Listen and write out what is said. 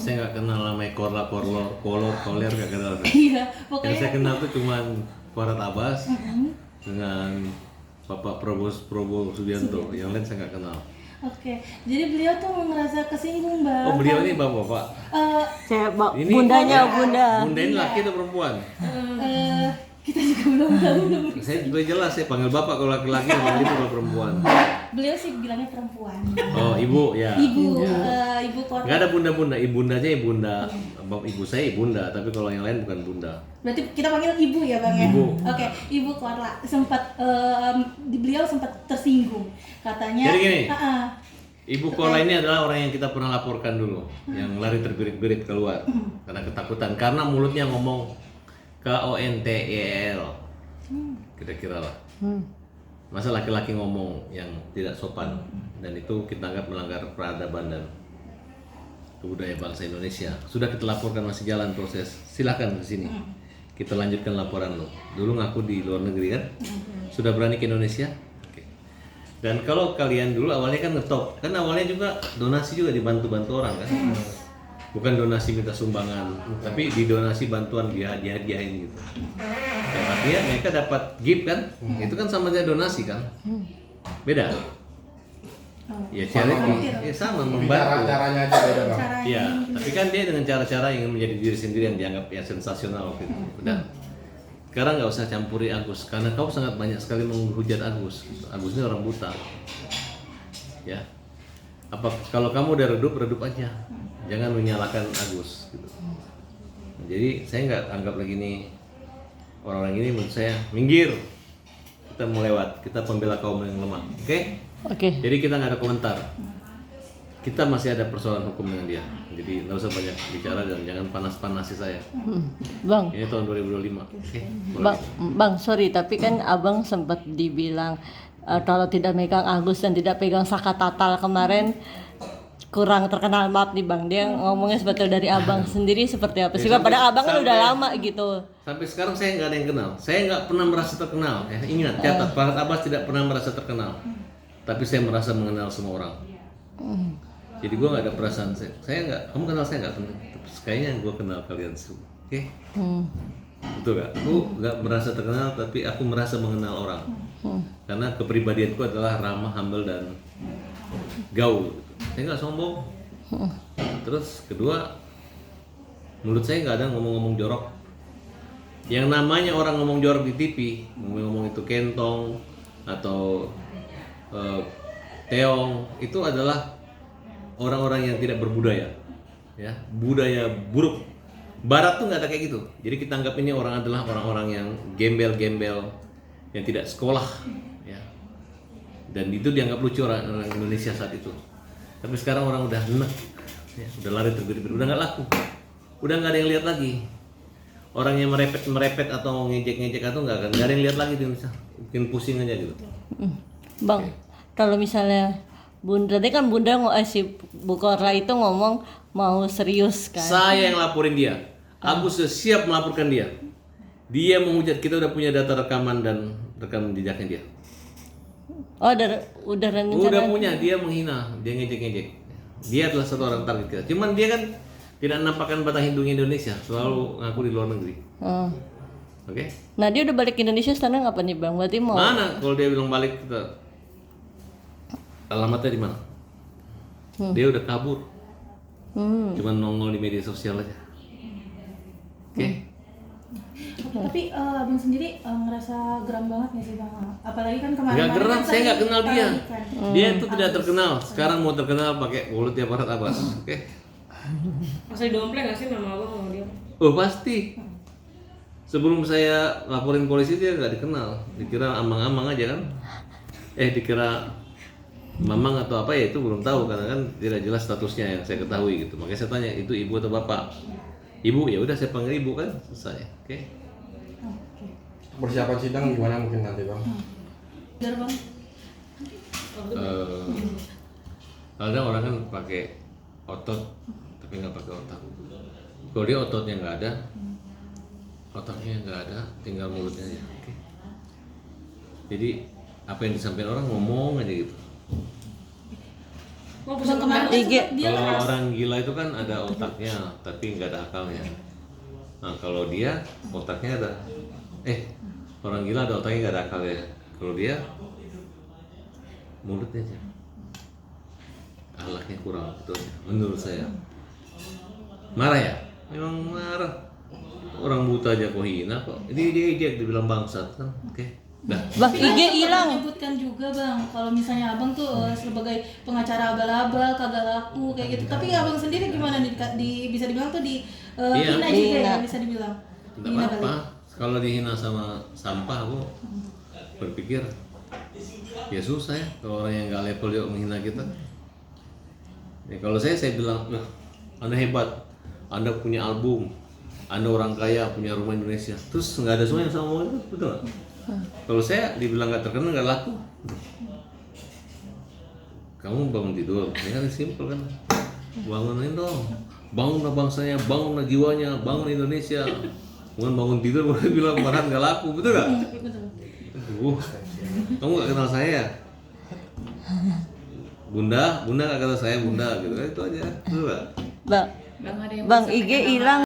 saya nggak kenal namanya Koler nggak kenal. Iya, Yang pokoknya. saya kenal tuh cuman Farhad Abbas dengan Bapak Prabowo Subianto. Yang lain saya nggak kenal. Oke, jadi beliau tuh ngerasa kesinggung, Bang. Oh, beliau ini bapak. Eh, Saya Ini bundanya bunda. Bunda ini laki atau perempuan? kita juga belum tahu. Saya juga jelas saya panggil bapak kalau laki-laki, panggil ibu kalau perempuan. Beliau sih bilangnya perempuan. Oh, ibu ya. Ibu, Ya. ibu keluarga. Nggak ada bunda-bunda, ibunda aja ibunda. Ibu saya ibunda, tapi kalau yang lain bukan bunda. Berarti kita panggil ibu ya, Bang ya? Ibu. Oke, Ibu Korla sempat beliau sempat tersinggung. Katanya Jadi gini. ah, Ibu Kola ini adalah orang yang kita pernah laporkan dulu, yang lari terbirit-birit keluar karena ketakutan, karena mulutnya ngomong KONTEL, kira-kira lah. Masa laki-laki ngomong yang tidak sopan, dan itu kita anggap melanggar peradaban dan kebudayaan bangsa Indonesia. Sudah kita laporkan, masih jalan proses. Silakan ke sini. Kita lanjutkan laporan lo. Dulu ngaku di luar negeri kan? Sudah berani ke Indonesia? Oke. Dan kalau kalian dulu awalnya kan ngetop, kan awalnya juga donasi juga dibantu-bantu orang kan? Bukan donasi minta sumbangan, tapi didonasi bantuan dihadiahin gitu. Yang artinya mereka dapat gift kan? Itu kan sama aja donasi kan? Beda. Ya charity, ya sama membantu. Caranya aja beda bang. caranya. Iya, tapi kan dia dengan cara-cara yang menjadi diri sendiri yang dianggap ya sensasional waktu itu. Udah. Sekarang nggak usah campuri Agus, karena kau sangat banyak sekali menghujat Agus. Agus ini orang buta. Ya. Apa kalau kamu udah redup aja. Jangan menyalahkan Agus. Gitu. Jadi saya nggak anggap lagi nih orang-orang ini, menurut saya minggir. Kita mau lewat, kita pembela kaum yang lemah. Oke? Oke. Jadi kita nggak ada komentar. Kita masih ada persoalan hukum dengan dia. Jadi nggak usah banyak bicara dan jangan panas-panasi saya. Bang, Ini tahun 2025. Oke. bang, sorry, tapi kan abang sempat dibilang kalau tidak megang Agus dan tidak pegang Saka Tatal kemarin kurang terkenal. Maaf nih bang, dia ngomongnya sebetulnya dari abang sendiri seperti apa sih? Ya, Padahal abang kan udah sampai- lama gitu. Sampai sekarang saya nggak ada yang kenal. Saya nggak pernah merasa terkenal. Ingat, catat, Farhad Abbas tidak pernah merasa terkenal. Tapi saya merasa mengenal semua orang. Jadi gue nggak ada perasaan saya nggak. Kamu kenal saya nggak penting. Tapi kayaknya gue kenal kalian semua. Oke? Betul nggak? Aku nggak merasa terkenal, tapi aku merasa mengenal orang. Karena kepribadianku adalah ramah, humble dan gaul. Saya nggak sombong. Terus kedua, mulut saya nggak ada ngomong-ngomong jorok. Yang namanya orang ngomong jorok di TV, ngomong itu kentong atau teong, itu adalah orang-orang yang tidak berbudaya, ya, budaya buruk. Barat tuh nggak ada kayak gitu. Jadi kita anggap ini orang adalah orang-orang yang gembel-gembel, yang tidak sekolah, ya. Dan itu dianggap lucu orang Indonesia saat itu. Tapi sekarang orang udah enek, ya, udah lari terbirit-birit, udah nggak laku, udah nggak ada yang lihat lagi. Orang yang merepet atau ngejek atau nggak ada yang lihat lagi di Indonesia, bikin pusing aja gitu. Bang, kalau misalnya Bunda, tadi kan Bunda si Bu Korla itu ngomong mau serius kan? Saya yang laporin dia. Agus sudah siap melaporkan dia. Dia menghujat, kita udah punya data rekaman dan rekam jejaknya dia. Oh, udah rencana. Udah punya, dia menghina, dia ngejek-ngejek. Dia adalah satu orang target kita. Cuman dia kan tidak menampakkan batang hidung Indonesia, selalu ngaku di luar negeri. Oh. Oke? Nah, dia udah balik ke Indonesia sekarang apa nih bang? Berarti mau? Mana kalau dia bilang balik kita alamatnya di mana? Dia udah kabur. Cuman nongol di media sosial aja. Oke? Tapi abang sendiri ngerasa geram banget nggak sih bang? Apalagi kan kemarin. Nggak geram, saya nggak kenal dia. Kan. Dia itu tidak terkenal. Sekarang mau terkenal pakai mulutnya Farhad Abbas. Oke? Masa didompleng gak sih nama abang sama dia? Oh pasti. Sebelum saya laporin polisi dia nggak dikenal. Dikira amang-amang aja kan? Dikira mamang atau apa ya itu belum tahu karena kan tidak jelas statusnya yang saya ketahui gitu. Makanya saya tanya itu ibu atau bapak. Ibu, ya udah saya panggil ibu kan selesai. Oke? Persiapan sidang gimana mungkin nanti bang? Bener bang. Ada orang kan pakai otot tapi nggak pakai otak. Kalau dia ototnya nggak ada, otaknya nggak ada, tinggal mulutnya aja. Oke? Jadi apa yang disampaikan orang ngomong aja gitu. Oh, Bang kemarin kan IG. sempet dia Kalau kan orang gila itu kan ada otaknya, tapi nggak ada akalnya. Nah kalau dia otaknya ada, orang gila ada otaknya nggak ada akalnya. Kalau dia mulutnya aja, akhlaknya kurang betul. Menurut saya marah ya, memang marah. Orang buta aja kok hina kok. Ini dia dibilang bangsat kan, oke. Dah. Bang Tapi kan IG sempat hilang. menyebutkan juga bang, kalau misalnya abang tuh sebagai pengacara abal-abal kagak laku kayak gitu. Tapi abang sendiri gimana bisa dibilang tuh Iya. hina juga ya Hina. bisa dibilang. Tidak Hina apa-apa. kali. Kalau dihina sama sampah, aku berpikir ya susah ya kalau orang yang nggak level yuk menghina kita. Ya, kalau saya bilang, "Wah, Anda hebat, Anda punya album, Anda orang kaya, punya rumah Indonesia." Terus nggak ada semua yang sama itu, betul nggak? Kalau saya dibilang nggak terkenal, nggak laku. Kamu bangun tidur, ini kan simpel kan? Bangunin dong, bangunlah bangsanya, bangunlah jiwanya, bangun Indonesia. Bukan bangun tidur baru bilang malahan nggak laku, betul nggak? Betul. Kamu nggak kenal saya? Bunda nggak kenal saya, Bunda gitu kan, itu aja, betul nggak? Bang, Bang ada yang Bang IG hilang.